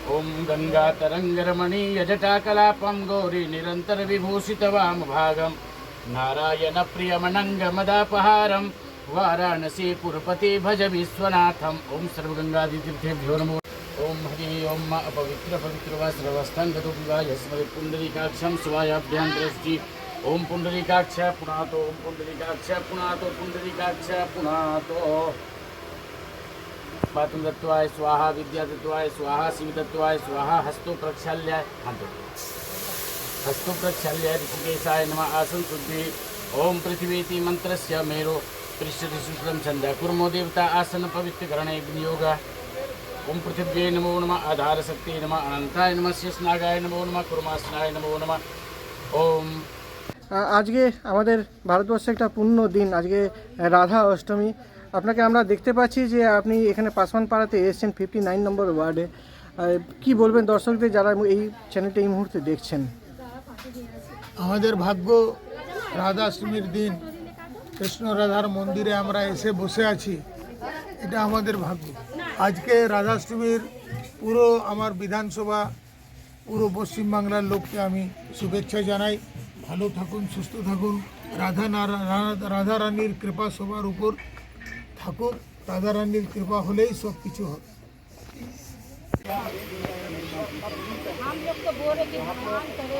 ओम गंगा तरंगरमणीय जटाकलापं गौरी निरंतर विभूषित वामभागं नारायण प्रियमनंग मदापहारं वाराणसी पुरपति भज विश्वनाथम। ओम सर्वगंगादितीर्थेभ्यो नमो। ओम हरि ओम अपवित्र पवित्र वा सर्वस्थांगतोऽपि यस्मै पुंडरीकाक्षं शिवायाभ्यां दृष्टि। ओम पुंडरीकाक्ष पुनातो ओम पुंडरीकाक्ष पुनातो पुंडरीकाक्ष पुनातो। पातुं दत्त्वाय स्वाहा विद्या दत्त्वाय स्वाहा शिव दत्त्वाय स्वाहा हस्तो प्रक्षाल्याय हस्तो प्रक्षाल्याय ऋषिकेशाय नमः। आसन शुद्धि। ओम पृथिवीति मंत्रस्य मेरो पृष्ठति शुक्लं छंदा कुर्मो देवता आसन पवित्रकरणे विनियोग। ओम पृथिव्यै नमो नमः। आधार शक्ति नमः। अनंताय नमः। शेषनागाय नमो नमः। कुर्मासनाय नमो नमः। ओम আজকে আমাদের ভারতবর্ষে একটা পূর্ণ দিন, আজকে রাধা অষ্টমী। আপনাকে আমরা দেখতে পাচ্ছি যে আপনি এখানে পাসওয়ান পাড়াতে এসেছেন 59 নম্বর ওয়ার্ডে। কি বলবেন দর্শকদের যারা এই চ্যানেলটা এই মুহূর্তে দেখছেন? আমাদের ভাগ্য রাধাষ্টমীর দিন কৃষ্ণ রাধার মন্দিরে আমরা এসে বসে আছি, এটা আমাদের ভাগ্য। আজকে রাধাষ্টমীর পুরো আমার বিধানসভা পুরো পশ্চিমবাংলার লোককে আমি শুভেচ্ছা জানাই। ভালো থাকুন, সুস্থ থাকুন। রাধা রানীর কৃপা সবার উপর থাকুক। রাধা রানীর কৃপা হলেই সব কিছু হবে। हम लोग तो बोले कि भगवान करे